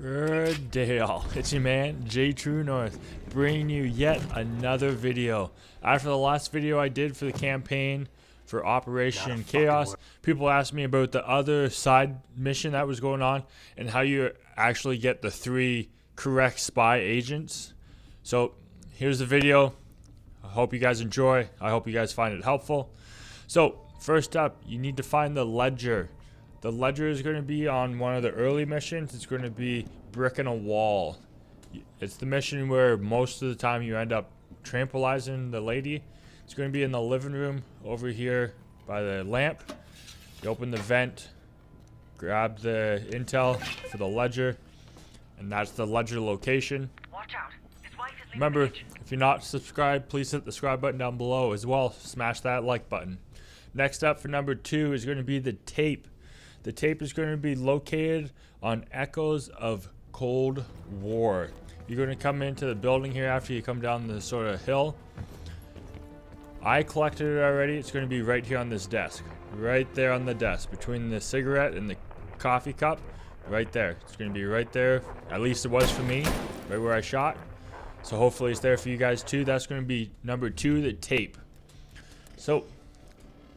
Good day all, it's your man J True North bringing you yet another video. After the last video I did for the campaign for Operation Chaos, people asked me about the other side mission that was going on and how you actually get the 3 correct spy agents. So here's the video. I hope you guys enjoy. I hope you guys find it helpful. So first up, you need to find the ledger. The ledger is going to be on one of the early missions. It's going to be bricking a wall. It's the mission where most of the time you end up tranquilizing the lady. It's going to be in the living room over here by the lamp. You open the vent, grab the intel for the ledger, and that's the ledger location. Watch out. His wife is Remember, if you're not subscribed, please hit the subscribe button down below as well. Smash that like button. Next up for number 2 is going to be the tape. The tape is going to be located on echoes of Cold War. You're going to come into the building here after you come down the sort of hill. I collected it already. It's going to be right here on this desk. Right there on the desk. Between the cigarette and the coffee cup. Right there. It's going to be right there. At least it was for me. Right where I shot. So hopefully it's there for you guys too. That's going to be number 2, the tape. So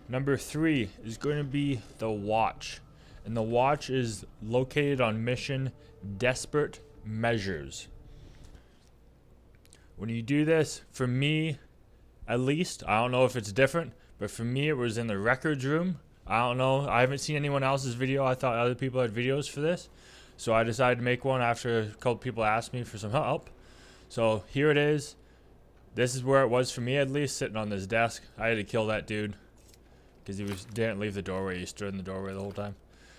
number 3 is going to be the watch. And the watch is located on mission Desperate Measures. When you do this, for me, at least, I don't know if it's different, but for me it was in the records room. I don't know. I haven't seen anyone else's video. I thought other people had videos for this. So I decided to make one after a couple people asked me for some help. So here it is. This is where it was for me, at least, sitting on this desk. I had to kill that dude because he didn't leave the doorway. He stood in the doorway the whole time.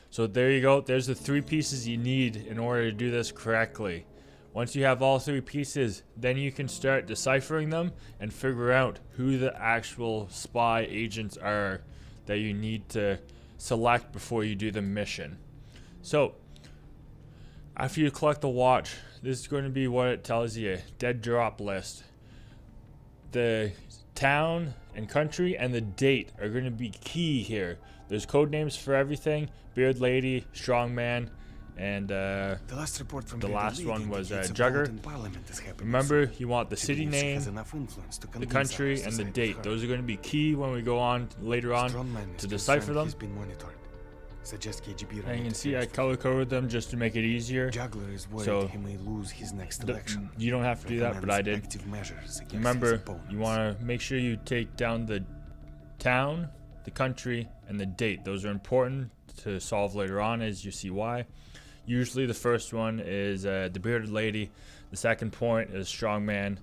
So there you go. There's the 3 pieces you need in order to do this correctly. Once you have all 3 pieces, then you can start deciphering them and figure out who the actual spy agents are that you need to select before you do the mission. So after you collect the watch, this is going to be what it tells you. Dead drop list. The town and country and the date are going to be key here. There's code names for everything. Beard Lady, Strongman, and the last one was Juggler. Remember, you want the city name, the country, and the date. Those are going to be key when we go on later on to decipher them. And you can see I color coded them just to make it easier. So you don't have to do that, but I did. Remember, you want to make sure you take down the town, the country, and the date. Those are important to solve later on, as you see why. Usually the first one is the Bearded Lady, the second point is Strongman,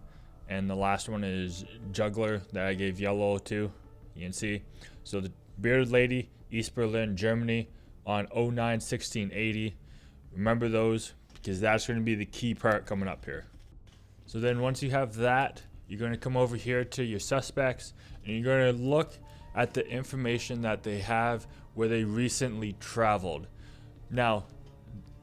and the last one is Juggler that I gave yellow to. You can see. So the Bearded Lady, East Berlin, Germany, on 09/16/80. Remember those, because that's going to be the key part coming up here. So then once you have that, you're going to come over here to your suspects, and you're going to look at the information that they have where they recently traveled. Now,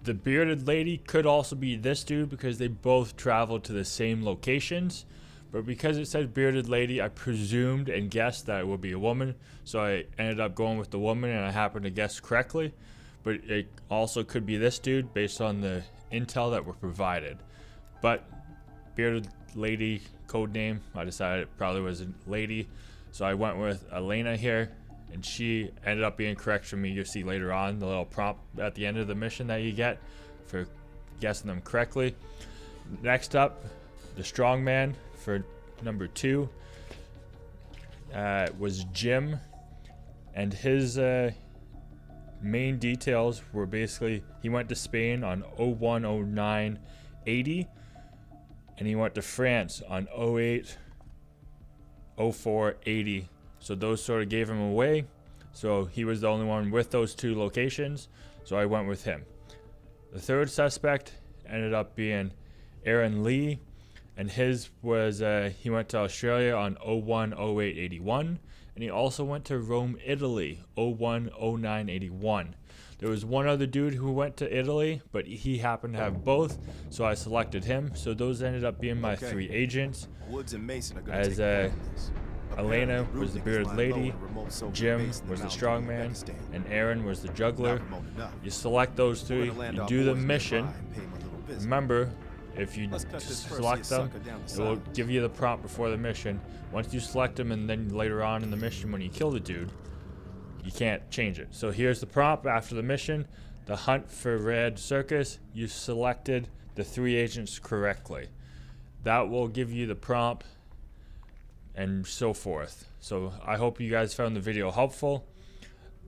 the Bearded Lady could also be this dude because they both traveled to the same locations. But because it said Bearded Lady, I presumed and guessed that it would be a woman. So I ended up going with the woman, and I happened to guess correctly. But it also could be this dude based on the intel that were provided. But Bearded Lady code name, I decided it probably was a lady. So I went with Elena here, and she ended up being correct for me. You'll see later on the little prompt at the end of the mission that you get for guessing them correctly. Next up, the Strongman for number 2 was Jim, and his main details were basically he went to Spain on 01/09/80, and he went to France on 08/04/80. So those sort of gave him away. So he was the only one with those 2 locations. So I went with him. The third suspect ended up being Aaron Lee. And his was, he went to Australia on 01/08/81. And he also went to Rome, Italy, 01/09/81. There was one other dude who went to Italy, but he happened to have both. So I selected him. So those ended up being my 3 agents. Woods and Mason are gonna As Elena was the Bearded Lady, Jim was the Strongman, and Aaron was the Juggler. You select those 3, you do the mission, remember, if you select them, it will give you the prompt before the mission. Once you select them, and then later on in the mission when you kill the dude, you can't change it. So here's the prompt after the mission. The hunt for Red Circus, you selected the 3 agents correctly. That will give you the prompt and so forth. So I hope you guys found the video helpful.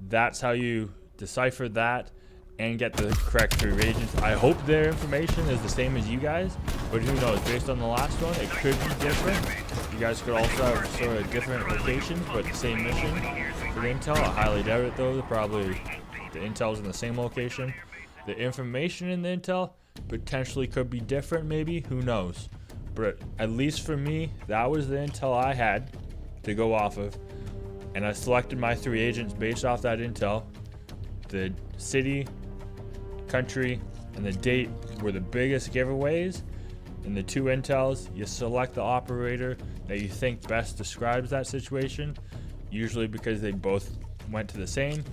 That's how you decipher that and get the correct 3 agents. I hope their information is the same as you guys, but who knows, based on the last one, it could be different. You guys could also have sort of different locations, but the same mission for the intel. I highly doubt it though, probably the intel's in the same location. The information in the intel potentially could be different maybe, who knows. But at least for me, that was the intel I had to go off of. And I selected my 3 agents based off that intel. The city, country, and the date were the biggest giveaways. In the 2 intels, you select the operator that you think best describes that situation, usually because they both went to the same.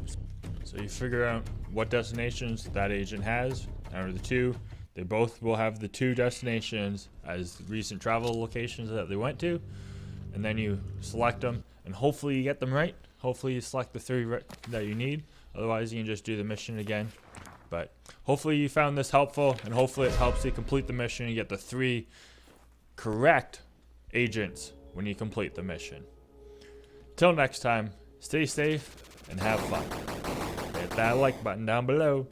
So you figure out what destinations that agent has. Out of the 2, they both will have the 2 destinations as recent travel locations that they went to, and then you select them, and hopefully you get them right. Hopefully you select the 3 that you need. Otherwise you can just do the mission again. But hopefully you found this helpful, and hopefully it helps you complete the mission and get the 3 correct agents when you complete the mission. Till next time, stay safe and have fun. Hit that like button down below.